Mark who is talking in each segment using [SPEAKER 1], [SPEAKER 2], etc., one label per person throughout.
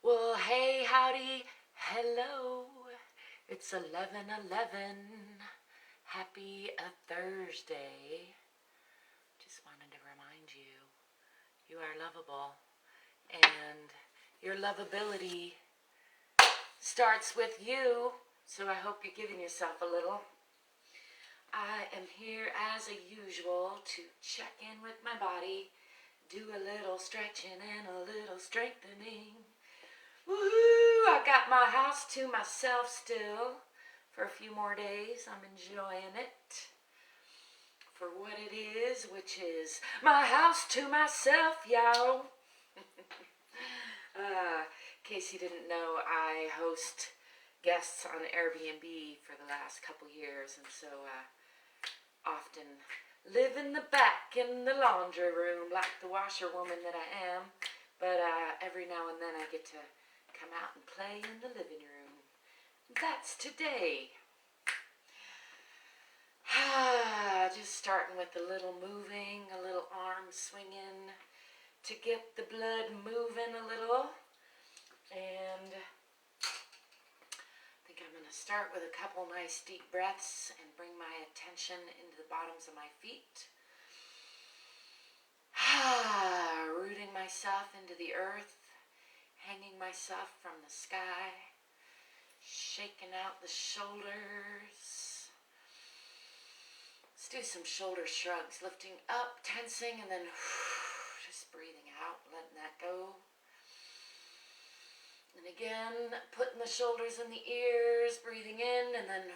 [SPEAKER 1] Well, hey, howdy, hello. It's 11:11. Happy Thursday. Just wanted to remind you, you are lovable, and your lovability starts with you. So I hope you're giving yourself a little. I am here as usual to check in with my body, do a little stretching and a little strengthening. Woohoo! I got my house to myself still for a few more days. I'm enjoying it for what it is, which is my house to myself, y'all. In case you didn't know, I host guests on Airbnb for the last couple years, and so often live in the back in the laundry room like the washerwoman that I am. But every now and then I get to come out and play in the living room. That's today. Just starting with a little moving, a little arm swinging to get the blood moving a little. And I think I'm going to start with a couple nice deep breaths and bring my attention into the bottoms of my feet. Rooting myself into the earth. Hanging myself from the sky, shaking out the shoulders. Let's do some shoulder shrugs, lifting up, tensing, and then just breathing out, letting that go. And again, putting the shoulders in the ears, breathing in, and then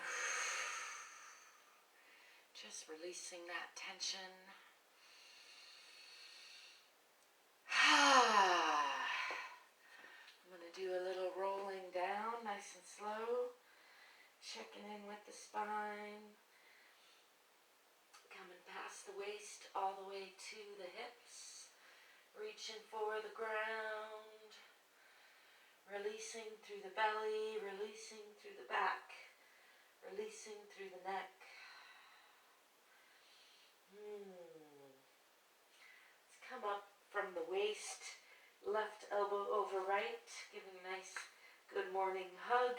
[SPEAKER 1] just releasing that tension. Do a little rolling down, nice and slow, checking in with the spine, coming past the waist all the way to the hips, reaching for the ground, releasing through the belly, releasing through the back, releasing through the neck. Let's come up from the waist, left elbow over right, giving a nice good morning hug,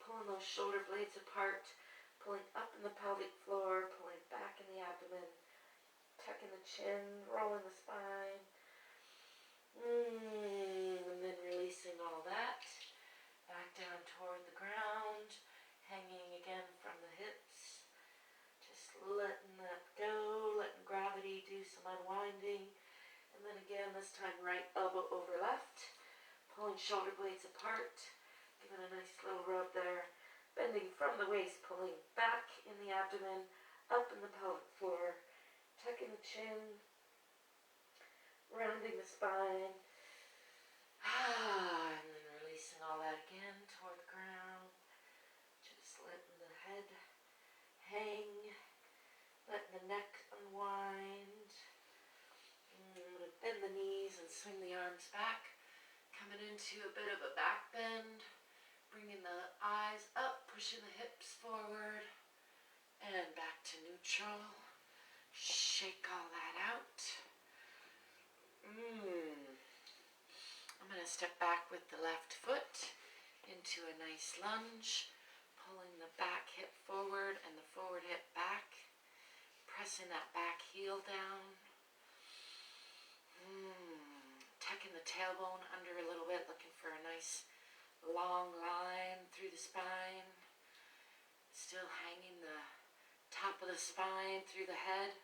[SPEAKER 1] pulling those shoulder blades apart, pulling up in the pelvic floor, pulling back in the abdomen, tucking the chin, rolling the spine, and then releasing all that, back down toward the ground, hanging again from the hips, just letting that go, letting gravity do some unwinding. And then again, this time right elbow over left, pulling shoulder blades apart, giving a nice little rub there, bending from the waist, pulling back in the abdomen, up in the pelvic floor, tucking the chin, rounding the spine, and then releasing all that again toward the ground, just letting the head hang, letting the neck unwind. Bend the knees and swing the arms back, coming into a bit of a back bend, bringing the eyes up, pushing the hips forward, and back to neutral. Shake all that out. I'm going to step back with the left foot into a nice lunge, pulling the back hip forward and the forward hip back, pressing that back heel down. Tucking the tailbone under a little bit, looking for a nice long line through the spine. Still hanging the top of the spine through the head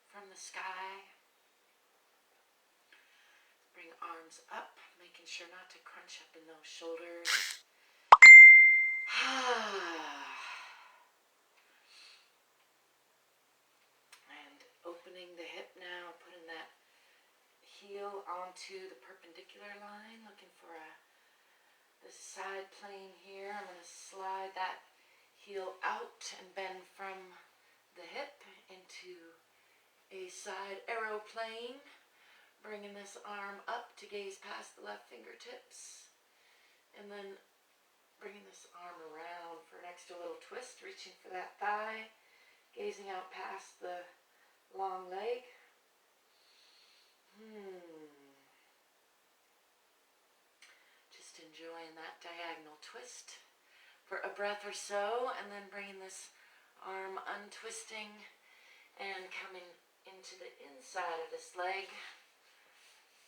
[SPEAKER 1] from the sky. Bring arms up, making sure not to crunch up in those shoulders. And opening the hip now, putting that heel onto the perpendicular line, looking for this side plane here. I'm going to slide that heel out and bend from the hip into a side arrow plane, bringing this arm up to gaze past the left fingertips, and then bringing this arm around for an extra little twist, reaching for that thigh, gazing out past the long leg. Just enjoying that diagonal twist for a breath or so, and then bringing this arm untwisting and coming into the inside of this leg.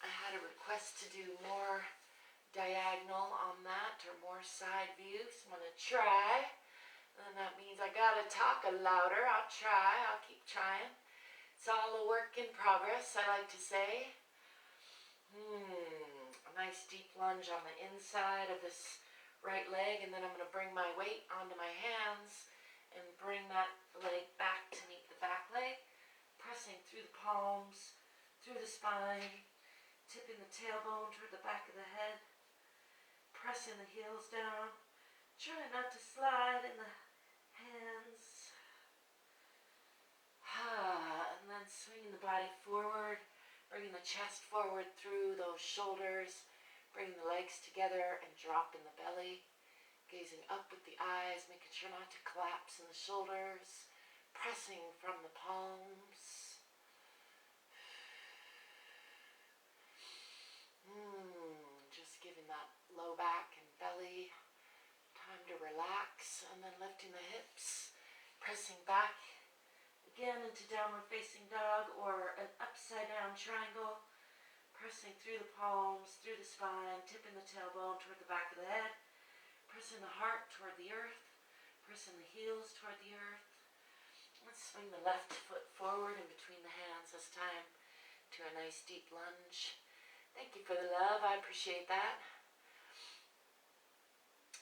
[SPEAKER 1] I had a request to do more diagonal on that, or more side views. I'm going to try, and that means I gotta talk a louder. I'll try, I'll keep trying. It's all a work in progress, I like to say. A nice deep lunge on the inside of this right leg, and then I'm going to bring my weight onto my hands and bring that leg back to meet the back leg, pressing through the palms, through the spine, tipping the tailbone toward the back of the head, pressing the heels down, trying not to slide in the hands, and then swinging the body forward, bringing the chest forward through those shoulders, bringing the legs together and dropping the belly, gazing up with the eyes, making sure not to collapse in the shoulders, pressing from the palms. Just giving that low back and belly time to relax, and then lifting the hips, pressing back again into downward facing dog or an upside down triangle, pressing through the palms, through the spine, tipping the tailbone toward the back of the head, pressing the heart toward the earth, pressing the heels toward the earth. Let's swing the left foot forward in between the hands this time to a nice deep lunge. Thank you for the love, I appreciate that.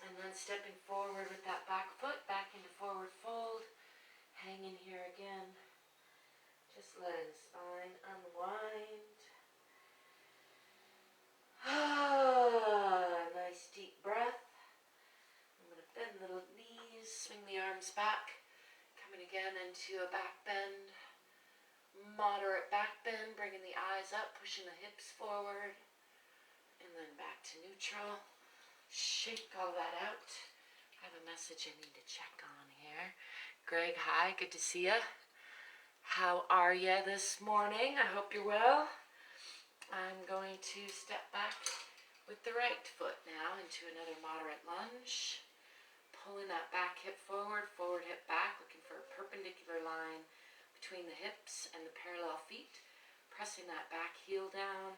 [SPEAKER 1] And then stepping forward with that back foot, back into forward fold, hanging here again. Just letting the spine unwind. Nice deep breath. I'm going to bend the knees, swing the arms back, coming again into a back bend. Moderate back bend, bringing the eyes up, pushing the hips forward, and then back to neutral. Shake all that out. I have a message I need to check on here. Greg, hi, good to see ya. How are ya this morning? I hope you're well. I'm going to step back with the right foot now into another moderate lunge. Pulling that back hip forward, forward hip back, looking for a perpendicular line between the hips and the parallel feet, pressing that back heel down,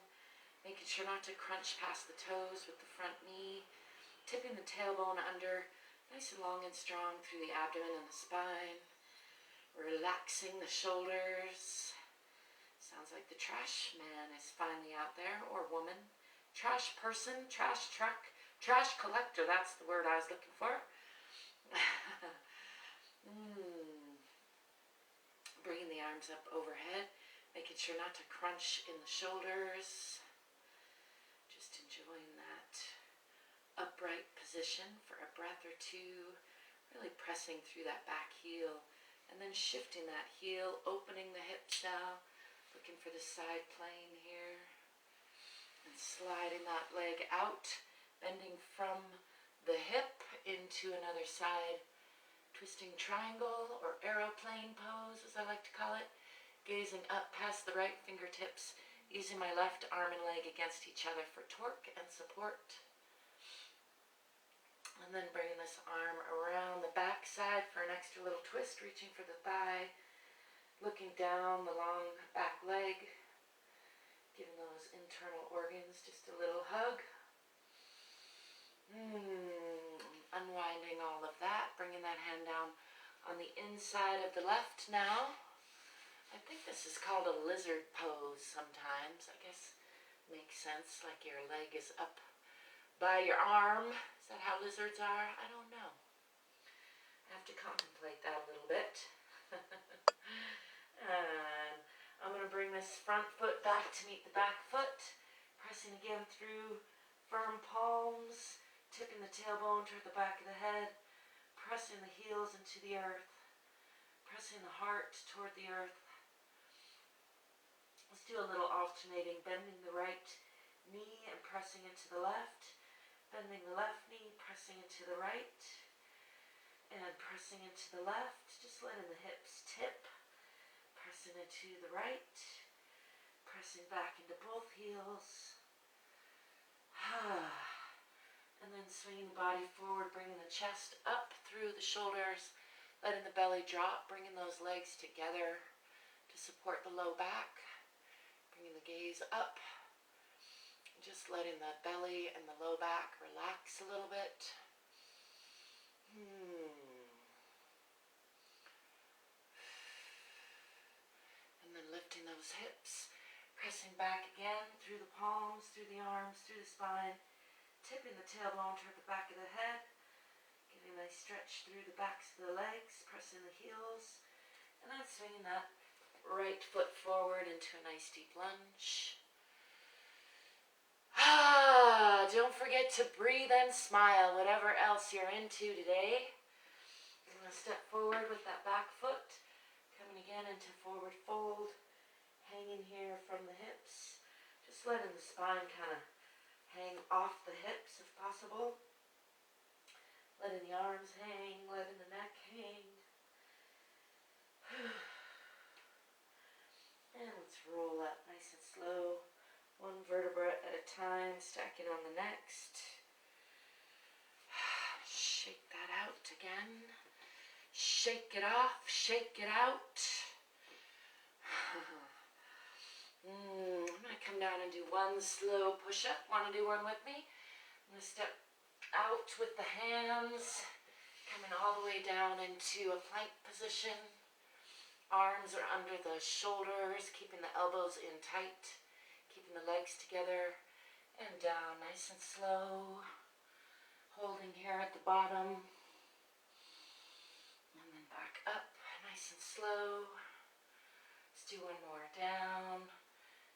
[SPEAKER 1] making sure not to crunch past the toes with the front knee, tipping the tailbone under, nice and long and strong through the abdomen and the spine, relaxing the shoulders. Sounds like the trash man is finally out there, or woman. Trash person, trash truck, trash collector, that's the word I was looking for. Bringing the arms up overhead, making sure not to crunch in the shoulders. Just enjoying that upright position for a breath or two, really pressing through that back heel, and then shifting that heel, opening the hips now, looking for the side plane here, and sliding that leg out, bending from the hip into another side, twisting triangle or aeroplane pose, as I like to call it, gazing up past the right fingertips, using my left arm and leg against each other for torque and support. And then bringing this arm around the back side for an extra little twist, reaching for the thigh, looking down the long back leg, giving those internal organs just a little hug. Unwinding all of that, bringing that hand down on the inside of the left now. I think this is called a lizard pose sometimes. I guess makes sense, like your leg is up by your arm. Is that how lizards are? I don't know. I have to contemplate that a little bit. And I'm going to bring this front foot back to meet the back foot, pressing again through firm palms, tipping the tailbone toward the back of the head, pressing the heels into the earth, pressing the heart toward the earth. Let's do a little alternating, bending the right knee and pressing into the left, bending the left knee, pressing into the right, and pressing into the left, just letting the hips tip, pressing into the right, pressing back into both heels. swinging the body forward, bringing the chest up through the shoulders, letting the belly drop, bringing those legs together to support the low back, bringing the gaze up, just letting the belly and the low back relax a little bit. And then lifting those hips, pressing back again through the palms, through the arms, through the spine, tipping the tailbone toward the back of the head, getting a nice stretch through the backs of the legs, pressing the heels, and then swinging that right foot forward into a nice deep lunge. Don't forget to breathe and smile, whatever else you're into today. I'm going to step forward with that back foot, coming again into forward fold, hanging here from the hips, just letting the spine kind of hang off the hips if possible, letting the arms hang, letting the neck hang. And let's roll up nice and slow, one vertebra at a time, stacking on the next. Shake that out again. Shake it off, shake it out. I'm going to come down and do one slow push-up. Want to do one with me? I'm going to step out with the hands, coming all the way down into a plank position. Arms are under the shoulders, keeping the elbows in tight, keeping the legs together, and down nice and slow. Holding here at the bottom, and then back up nice and slow. Let's do one more. Down,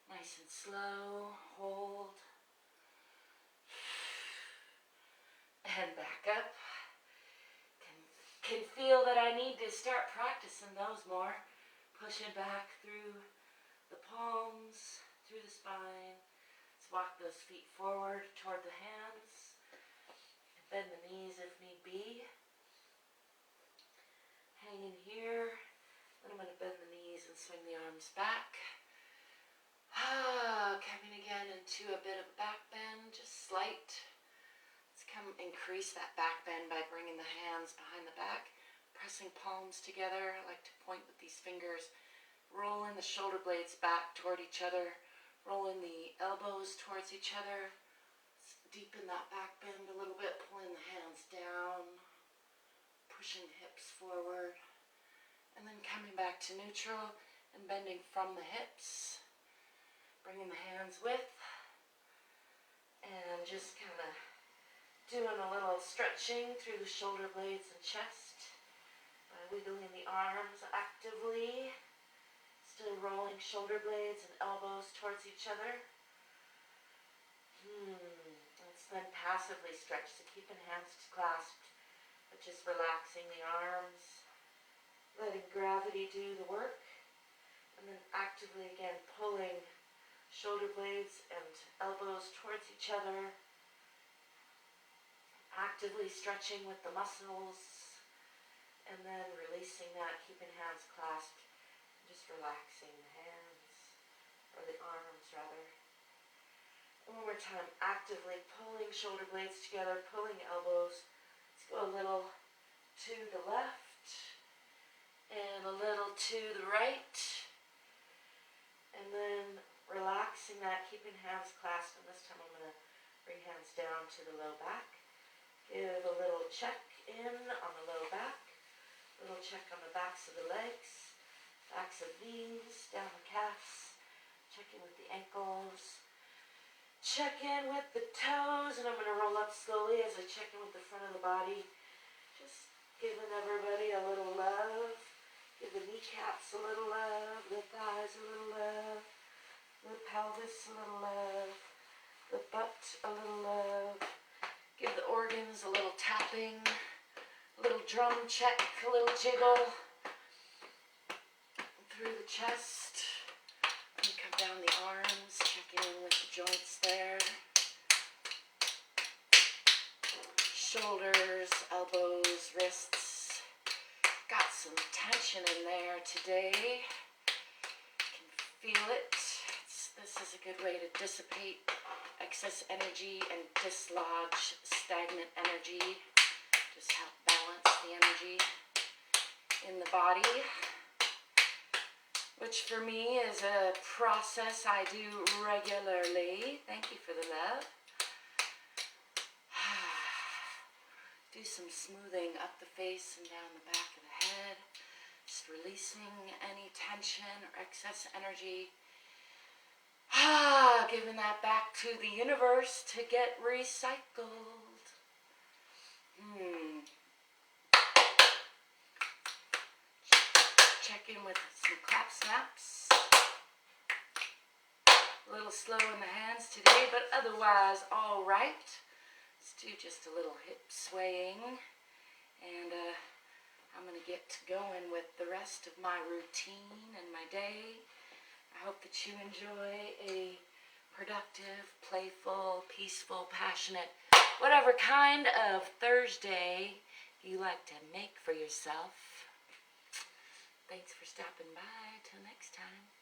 [SPEAKER 1] nice and slow, hold, and back up. Can feel that I need to start practicing those more. Pushing back through the palms, through the spine. Let's walk those feet forward toward the hands. Bend the knees if need be. Hanging here. Then I'm going to bend the knees and swing the arms back. Coming again into a bit of back bend, just slight. Let's come increase that back bend by bringing the hands behind the back, pressing palms together. I like to point with these fingers, rolling the shoulder blades back toward each other, rolling the elbows towards each other. Deepen that back bend a little bit, pulling the hands down, pushing the hips forward, and then coming back to neutral and bending from the hips, bringing the hands with, and just kind of doing a little stretching through the shoulder blades and chest by wiggling the arms actively, still rolling shoulder blades and elbows towards each other. Then passively stretch, so keeping hands clasped, but just relaxing the arms, letting gravity do the work, and then actively again pulling shoulder blades and elbows towards each other, actively stretching with the muscles, and then releasing that, keeping hands clasped, and just relaxing the hands, or the arms rather. One more time, actively pulling shoulder blades together, pulling elbows. Let's go a little to the left and a little to the right. And then relaxing that, keeping hands clasped. And this time I'm going to bring hands down to the low back. Give a little check in on the low back. A little check on the backs of the legs, backs of knees, down the calves. Checking with the ankles. Check in with the toes, and I'm going to roll up slowly as I check in with the front of the body. Just giving everybody a little love. Give the kneecaps a little love, the thighs a little love, the pelvis a little love, the butt a little love. Give the organs a little tapping, a little drum check, a little jiggle through the chest. And come down the arms, checking in with the joints there. Shoulders, elbows, wrists. Got some tension in there today. Can feel it. This is a good way to dissipate excess energy and dislodge stagnant energy. Just help balance the energy in the body, which for me is a process I do regularly. Thank you for the love. Do some smoothing up the face and down the back of the head. Just releasing any tension or excess energy. Giving that back to the universe to get recycled. Check in with some clap snaps. A little slow in the hands today, but otherwise all right. Let's do just a little hip swaying, and I'm going to get going with the rest of my routine and my day. I hope that you enjoy a productive, playful, peaceful, passionate, whatever kind of Thursday you like to make for yourself. Thanks for stopping by. Till next time.